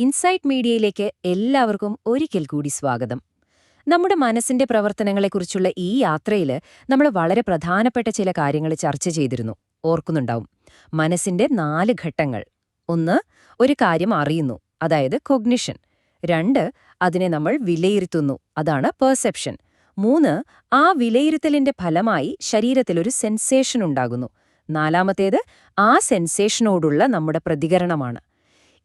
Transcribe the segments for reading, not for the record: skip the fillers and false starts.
Insight മീഡിയയിലേക്ക് എല്ലാവർക്കും ഒരിക്കൽ കൂടി സ്വാഗതം. നമ്മുടെ മനസ്സിന്റെ പ്രവർത്തനങ്ങളെക്കുറിച്ചുള്ള ഈ യാത്രയിൽ നമ്മൾ വളരെ പ്രധാനപ്പെട്ട ചില കാര്യങ്ങൾ ചർച്ച ചെയ്തിരുന്നു. ഓർക്കുന്നുണ്ടാവും. മനസ്സിന്റെ 4 ഘട്ടങ്ങൾ. 1. ഒരു കാര്യം അറിയുന്നു, അതായത് കൊഗ്നിഷൻ. 2. അതിനെ നമ്മൾ വിലയിരുത്തുന്നു, അതാണ് പെർസെപ്ഷൻ. 3. ആ വിലയിരുത്തലിന്റെ ഫലമായി ശരീരത്തിലൊരു സെൻസേഷൻ ഉണ്ടാകുന്നു. 4. ആ സെൻസേഷനോടുള്ള നമ്മുടെ പ്രതികരണമാണ്.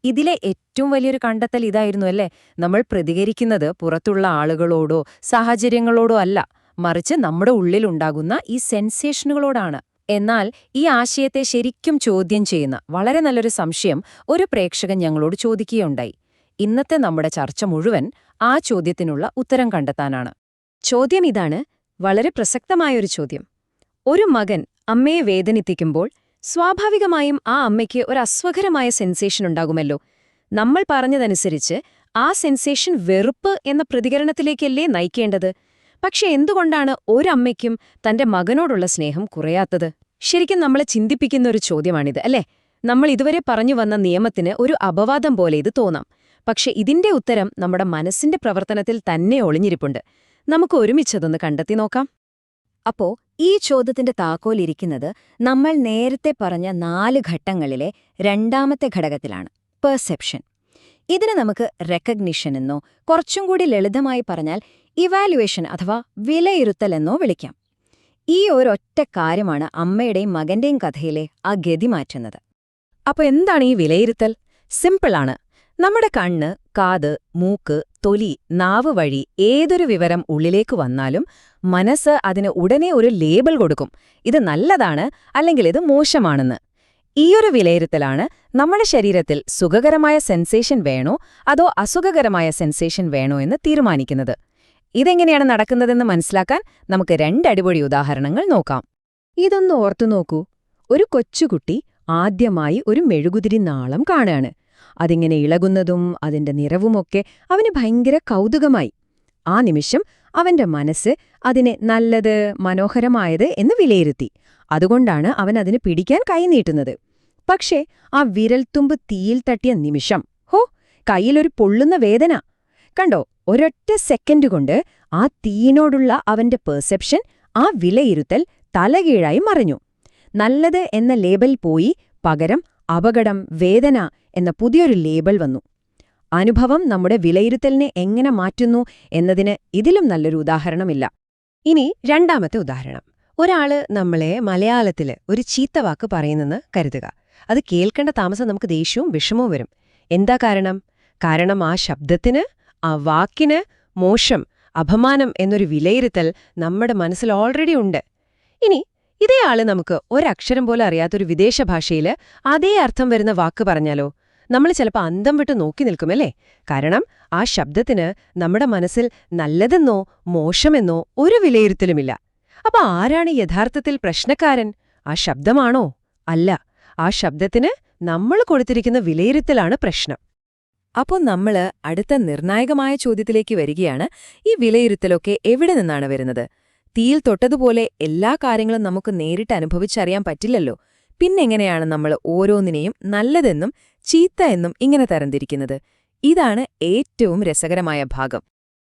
ഇതിലെ ഏറ്റവും വലിയൊരു കണ്ടെത്തൽ ഇതായിരുന്നു അല്ലേ? നമ്മൾ പ്രതികരിക്കുന്നത് പുറത്തുള്ള ആളുകളോടോ സാഹചര്യങ്ങളോടോ അല്ല, മറിച്ച് നമ്മുടെ ഉള്ളിലുണ്ടാകുന്ന ഈ സെൻസേഷനുകളോടാണ്. എന്നാൽ ഈ ആശയത്തെ ശരിക്കും ചോദ്യം ചെയ്യുന്ന വളരെ നല്ലൊരു സംശയം ഒരു പ്രേക്ഷകൻ ഞങ്ങളോട് ചോദിക്കുകയുണ്ടായി. ഇന്നത്തെ നമ്മുടെ ചർച്ച മുഴുവൻ ആ ചോദ്യത്തിനുള്ള ഉത്തരം കണ്ടെത്താനാണ്. ചോദ്യം ഇതാണ്, വളരെ പ്രസക്തമായൊരു ചോദ്യം. ഒരു മകൻ അമ്മയെ വേദനിപ്പിക്കുമ്പോൾ സ്വാഭാവികമായും ആ അമ്മയ്ക്ക് ഒരു അസ്വകരമായ സെൻസേഷൻ ഉണ്ടാകുമല്ലോ. നമ്മൾ പറഞ്ഞതനുസരിച്ച് ആ സെൻസേഷൻ വെറുപ്പ് എന്ന പ്രതികരണത്തിലേക്കല്ലേ നയിക്കേണ്ടത്? പക്ഷെ എന്തുകൊണ്ടാണ് ഒരമ്മയ്ക്കും തന്റെ മകനോടുള്ള സ്നേഹം കുറയാത്തത്? ശരിക്കും നമ്മളെ ചിന്തിപ്പിക്കുന്ന ഒരു ചോദ്യമാണിത്, അല്ലേ? നമ്മൾ ഇതുവരെ പറഞ്ഞു വന്ന നിയമത്തിന് ഒരു അപവാദം പോലെ ഇത് തോന്നാം. പക്ഷെ ഇതിന്റെ ഉത്തരം നമ്മുടെ മനസ്സിന്റെ പ്രവർത്തനത്തിൽ തന്നെ ഒളിഞ്ഞിരിപ്പുണ്ട്. നമുക്ക് ഒരുമിച്ചതൊന്ന് കണ്ടെത്തി നോക്കാം. അപ്പോ ഈ ചോദ്യത്തിന്റെ താക്കോലിരിക്കുന്നത് നമ്മൾ നേരത്തെ പറഞ്ഞ 4 ഘട്ടങ്ങളിലെ രണ്ടാമത്തെ ഘടകത്തിലാണ്, പെർസെപ്ഷൻ. ഇതിന് നമുക്ക് റെക്കഗ്നിഷൻ എന്നോ കുറച്ചും കൂടി ലളിതമായി പറഞ്ഞാൽ ഇവാലുവേഷൻ അഥവാ വിലയിരുത്തൽ എന്നോ വിളിക്കാം. ഈ ഒരൊറ്റ കാര്യമാണ് അമ്മയുടെയും മകന്റെയും കഥയിലെ ആ ഗതി മാറ്റുന്നത്. അപ്പൊ എന്താണ് ഈ വിലയിരുത്തൽ? സിമ്പിളാണ്. നമ്മുടെ കണ്ണ്, കാത്, മൂക്ക്, തൊലി, നാവ് വഴി ഏതൊരു വിവരം ഉള്ളിലേക്ക് വന്നാലും മനസ്സ് അതിന് ഉടനെ ഒരു ലേബൽ കൊടുക്കും. ഇത് നല്ലതാണ്, അല്ലെങ്കിൽ ഇത് മോശമാണെന്ന്. ഈയൊരു വിലയിരുത്തലാണ് നമ്മുടെ ശരീരത്തിൽ സുഖകരമായ സെൻസേഷൻ വേണോ അതോ അസുഖകരമായ സെൻസേഷൻ വേണോ എന്ന് തീരുമാനിക്കുന്നത്. ഇതെങ്ങനെയാണ് നടക്കുന്നതെന്ന് മനസ്സിലാക്കാൻ നമുക്ക് 2 അടിപൊളി ഉദാഹരണങ്ങൾ നോക്കാം. ഇതൊന്ന് ഓർത്തുനോക്കൂ. ഒരു കൊച്ചുകുട്ടി ആദ്യമായി ഒരു മെഴുകുതിരി നാളം കാണുകയാണ്. അതിങ്ങനെ ഇളകുന്നതും അതിന്റെ നിറവുമൊക്കെ അവന് ഭയങ്കര കൗതുകമായി. ആ നിമിഷം അവന്റെ മനസ്സ് അതിനെ നല്ലത്, മനോഹരമായത് എന്ന് വിലയിരുത്തി. അതുകൊണ്ടാണ് അവൻ അതിന് പിടിക്കാൻ കൈനീട്ടുന്നത്. പക്ഷേ ആ വിരൽത്തുമ്പ് തീയിൽ തട്ടിയ നിമിഷം, കയ്യിലൊരു പൊള്ളുന്ന വേദന. കണ്ടോ? ഒരൊറ്റ സെക്കൻഡ് കൊണ്ട് ആ തീയിനോടുള്ള അവന്റെ പെർസെപ്ഷൻ, ആ വിലയിരുത്തൽ തലകീഴായി മറിഞ്ഞു. നല്ലത് എന്ന ലേബൽ പോയി പകരം അപകടം, വേദന എന്ന പുതിയൊരു ലേബൽ വന്നു. അനുഭവം നമ്മുടെ വിലയിരുത്തലിനെ എങ്ങനെ മാറ്റുന്നു എന്നതിന് ഇതിലും നല്ലൊരു ഉദാഹരണമില്ല. ഇനി രണ്ടാമത്തെ ഉദാഹരണം. ഒരാള് നമ്മളെ മലയാളത്തില് ഒരു ചീത്ത വാക്ക് പറയുന്നെന്ന് കരുതുക. അത് കേൾക്കേണ്ട താമസം നമുക്ക് ദേഷ്യവും വിഷമവും വരും. എന്താ കാരണം? കാരണം ആ ശബ്ദത്തിന്, ആ വാക്കിന് മോശം, അപമാനം എന്നൊരു വിലയിരുത്തൽ നമ്മുടെ മനസ്സിൽ ഓൾറെഡി ഉണ്ട്. ഇനി ഇതേ ആള് നമുക്ക് ഒരക്ഷരം പോലും അറിയാത്തൊരു വിദേശ ഭാഷയില് അതേ അർത്ഥം വരുന്ന വാക്ക് പറഞ്ഞാലോ? നമ്മൾ ചിലപ്പോൾ അന്തം വിട്ട് നോക്കി നിൽക്കുമല്ലേ? കാരണം ആ ശബ്ദത്തിന് നമ്മുടെ മനസ്സിൽ നല്ലതെന്നോ മോശമെന്നോ ഒരു വിലയിരുത്തലുമില്ല. അപ്പൊ ആരാണ് യഥാർത്ഥത്തിൽ പ്രശ്നക്കാരൻ? ആ ശബ്ദമാണോ? അല്ല, ആ ശബ്ദത്തിന് നമ്മൾ കൊടുത്തിരിക്കുന്ന വിലയിരുത്തലാണ് പ്രശ്നം. അപ്പോൾ നമ്മൾ അടുത്ത നിർണായകമായ ചോദ്യത്തിലേക്ക് വരികയാണ്. ഈ വിലയിരുത്തലൊക്കെ എവിടെ നിന്നാണ് വരുന്നത്? തീയിൽ തൊട്ടതുപോലെ എല്ലാ കാര്യങ്ങളും നമുക്ക് നേരിട്ട് അനുഭവിച്ചറിയാൻ പറ്റില്ലല്ലോ. പിന്നെങ്ങനെയാണ് നമ്മൾ ഓരോന്നിനെയും നല്ലതെന്നും ചീത്ത എന്നും ഇങ്ങനെ തരംതിരിക്കുന്നത്? ഇതാണ് ഏറ്റവും രസകരമായ ഭാഗം.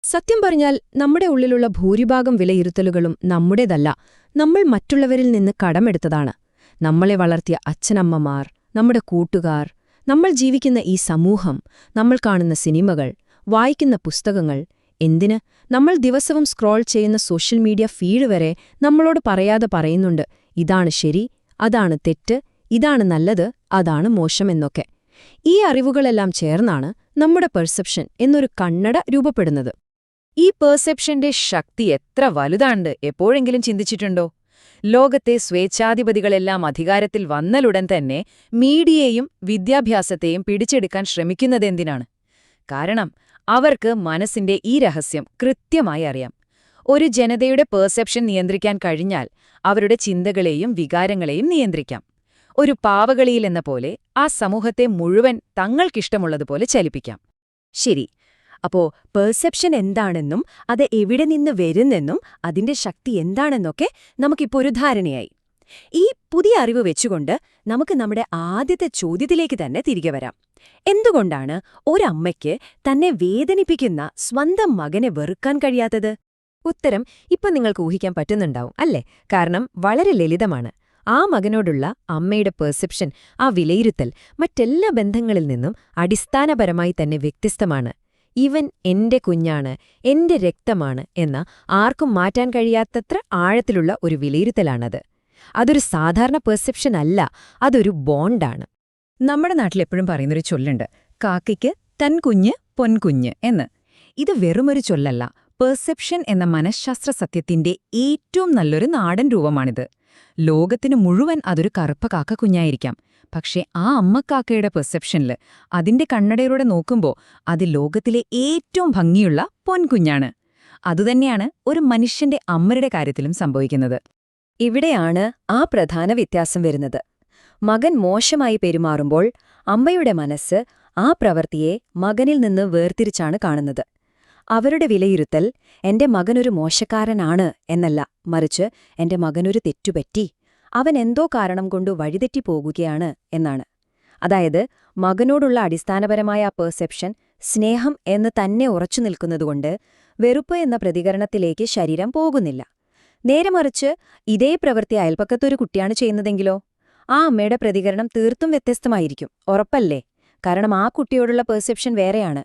സത്യം പറഞ്ഞാൽ നമ്മുടെ ഉള്ളിലുള്ള ഭൂരിഭാഗം വിലയിരുത്തലുകളും നമ്മുടേതല്ല, നമ്മൾ മറ്റുള്ളവരിൽ നിന്ന് കടമെടുത്തതാണ്. നമ്മളെ വളർത്തിയ അച്ഛനമ്മമാർ, നമ്മുടെ കൂട്ടുകാർ, നമ്മൾ ജീവിക്കുന്ന ഈ സമൂഹം, നമ്മൾ കാണുന്ന സിനിമകൾ, വായിക്കുന്ന പുസ്തകങ്ങൾ, എന്തിന് നമ്മൾ ദിവസവും സ്ക്രോൾ ചെയ്യുന്ന സോഷ്യൽ മീഡിയ ഫീഡ് വരെ നമ്മളോട് പറയാതെ പറയുന്നുണ്ട്, ഇതാണ് ശരി, അതാണ് തെറ്റ്, ഇതാണ് നല്ലത്, അതാണ് മോശം എന്നൊക്കെ. ഈ അറിവുകളെല്ലാം ചേർന്നാണ് നമ്മുടെ പെർസെപ്ഷൻ എന്നൊരു കണ്ണട രൂപപ്പെടുന്നത്. ഈ പെർസെപ്ഷന്റെ ശക്തി എത്ര വലുതാണ്ട് എപ്പോഴെങ്കിലും ചിന്തിച്ചിട്ടുണ്ടോ? ലോകത്തെ സ്വേച്ഛാധിപതികളെല്ലാം അധികാരത്തിൽ വന്നലുടൻ തന്നെ മീഡിയയെയും വിദ്യാഭ്യാസത്തെയും പിടിച്ചെടുക്കാൻ ശ്രമിക്കുന്നതെന്തിനാണ്? കാരണം അവർക്ക് മനസ്സിന്റെ ഈ രഹസ്യം കൃത്യമായി അറിയാം. ഒരു ജനതയുടെ പെർസെപ്ഷൻ നിയന്ത്രിക്കാൻ കഴിഞ്ഞാൽ അവരുടെ ചിന്തകളെയും വികാരങ്ങളെയും നിയന്ത്രിക്കാം. ഒരു പാവകളിയിലെന്ന പോലെ ആ സമൂഹത്തെ മുഴുവൻ തങ്ങൾക്കിഷ്ടമുള്ളതുപോലെ ചലിപ്പിക്കാം. ശരി, അപ്പോ പെർസെപ്ഷൻ എന്താണെന്നും അത് എവിടെ നിന്ന് വരുന്നെന്നും അതിന്റെ ശക്തി എന്താണെന്നൊക്കെ നമുക്കിപ്പോ ഒരു ധാരണയായി. ഈ പുതിയ അറിവ് വെച്ചുകൊണ്ട് നമുക്ക് നമ്മുടെ ആദ്യത്തെ ചോദ്യത്തിലേക്ക് തന്നെ തിരികെ വരാം. എന്തുകൊണ്ടാണ് ഒരമ്മയ്ക്ക് തന്നെ വേദനിപ്പിക്കുന്ന സ്വന്തം മകനെ വെറുക്കാൻ കഴിയാത്തത്? ഉത്തരം ഇപ്പൊ നിങ്ങൾക്ക് ഊഹിക്കാൻ പറ്റുന്നുണ്ടാവും അല്ലേ? കാരണം വളരെ ലളിതമാണ്. ആ മകനോടുള്ള അമ്മയുടെ പെർസെപ്ഷൻ, ആ വിലയിരുത്തൽ മറ്റെല്ലാ ബന്ധങ്ങളിൽ നിന്നും അടിസ്ഥാനപരമായി തന്നെ വ്യത്യസ്തമാണ്. ഇവൻ എന്റെ കുഞ്ഞാണ്, എന്റെ രക്തമാണ് എന്ന ആർക്കും മാറ്റാൻ കഴിയാത്തത്ര ആഴത്തിലുള്ള ഒരു വിലയിരുത്തലാണത്. അതൊരു സാധാരണ പെർസെപ്ഷൻ അല്ല, അതൊരു ബോണ്ടാണ്. നമ്മുടെ നാട്ടിലെപ്പോഴും പറയുന്നൊരു ചൊല്ലുണ്ട്, കാക്കയ്ക്ക് തൻ കുഞ്ഞ് പൊൻകുഞ്ഞ് എന്ന്. ഇത് വെറുമൊരു ചൊല്ലല്ല, പെർസെപ്ഷൻ എന്ന മനഃശാസ്ത്ര സത്യത്തിന്റെ ഏറ്റവും നല്ലൊരു നാടൻ രൂപമാണിത്. ലോകത്തിന് മുഴുവൻ അതൊരു കറുപ്പ കാക്കക്കുഞ്ഞായിരിക്കാം, പക്ഷേ ആ അമ്മക്കാക്കയുടെ പെർസെപ്ഷനിൽ, അതിന്റെ കണ്ണടയിലൂടെ നോക്കുമ്പോൾ അത് ലോകത്തിലെ ഏറ്റവും ഭംഗിയുള്ള പൊൻകുഞ്ഞാണ്. അതുതന്നെയാണ് ഒരു മനുഷ്യന്റെ അമ്മയുടെ കാര്യത്തിലും സംഭവിക്കുന്നത്. ഇവിടെയാണ് ആ പ്രധാന വ്യത്യാസം വരുന്നത്. മകൻ മോശമായി പെരുമാറുമ്പോൾ അമ്മയുടെ മനസ്സ് ആ പ്രവൃത്തിയെ മകനിൽ നിന്ന് വേർതിരിച്ചാണ് കാണുന്നത്. അവരുടെ വിലയിരുത്തൽ എന്റെ മകനൊരു മോശക്കാരനാണ് എന്നല്ല, മറിച്ച് എന്റെ മകനൊരു തെറ്റുപറ്റി, അവൻ എന്തോ കാരണം കൊണ്ട് വഴിതെറ്റിപ്പോകുകയാണ് എന്നാണ്. അതായത് മകനോടുള്ള അടിസ്ഥാനപരമായ ആ പെർസെപ്ഷൻ സ്നേഹം എന്ന് തന്നെ ഉറച്ചു നിൽക്കുന്നതുകൊണ്ട് വെറുപ്പ് എന്ന പ്രതികരണത്തിലേക്ക് ശരീരം പോകുന്നില്ല. നേരെ മറിച്ച് ഇതേ പ്രവൃത്തി അയൽപക്കത്തൊരു കുട്ടിയാണ് ചെയ്യുന്നതെങ്കിലോ ആ അമ്മയുടെ പ്രതികരണം തീർത്തും വ്യത്യസ്തമായിരിക്കും. ഉറപ്പല്ലേ? കാരണം ആ കുട്ടിയോടുള്ള പെർസെപ്ഷൻ വേറെയാണ്.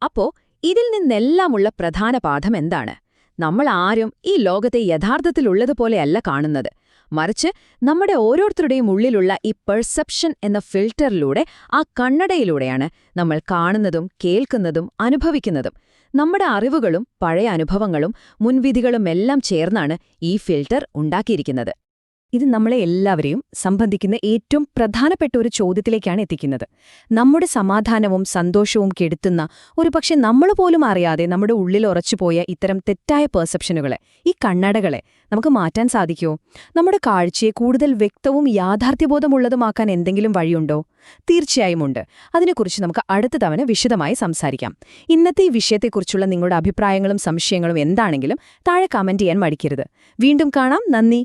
അപ്പോ ഇതിൽ നിന്നെല്ലാമുള്ള പ്രധാന പാഠം എന്താണ്? നമ്മൾ ആരും ഈ ലോകത്തെ യഥാർത്ഥത്തിലുള്ളതുപോലെയല്ല കാണുന്നത്, മറിച്ച് നമ്മുടെ ഓരോരുത്തരുടെയും ഉള്ളിലുള്ള ഈ പെർസെപ്ഷൻ എന്ന ഫിൽറ്ററിലൂടെ, ആ കണ്ണടയിലൂടെയാണ് നമ്മൾ കാണുന്നതും കേൾക്കുന്നതും അനുഭവിക്കുന്നതും. നമ്മുടെ അറിവുകളും പഴയ അനുഭവങ്ങളും മുൻവിധികളുമെല്ലാം ചേർന്നാണ് ഈ ഫിൽറ്റർ ഉണ്ടാക്കിയിരിക്കുന്നത്. ഇത് നമ്മളെ എല്ലാവരെയും സംബന്ധിക്കുന്ന ഏറ്റവും പ്രധാനപ്പെട്ട ഒരു ചോദ്യത്തിലേക്കാണ് എത്തിക്കുന്നത്. നമ്മുടെ സമാധാനവും സന്തോഷവും കെടുത്തുന്ന, ഒരുപക്ഷെ നമ്മൾ പോലും അറിയാതെ നമ്മുടെ ഉള്ളിൽ ഉറച്ചുപോയ ഇത്തരം തെറ്റായ പെർസെപ്ഷനുകളെ, ഈ കണ്ണടകളെ നമുക്ക് മാറ്റാൻ സാധിക്കുമോ? നമ്മുടെ കാഴ്ചയെ കൂടുതൽ വ്യക്തവും യാഥാർത്ഥ്യബോധമുള്ളതുമാക്കാൻ എന്തെങ്കിലും വഴിയുണ്ടോ? തീർച്ചയായും ഉണ്ട്. അതിനെക്കുറിച്ച് നമുക്ക് അടുത്ത തവണ വിശദമായി സംസാരിക്കാം. ഇന്നത്തെ ഈ വിഷയത്തെക്കുറിച്ചുള്ള നിങ്ങളുടെ അഭിപ്രായങ്ങളും സംശയങ്ങളും എന്താണെങ്കിലും താഴെ കമന്റ് ചെയ്യാൻ മടിക്കരുത്. വീണ്ടും കാണാം. നന്ദി.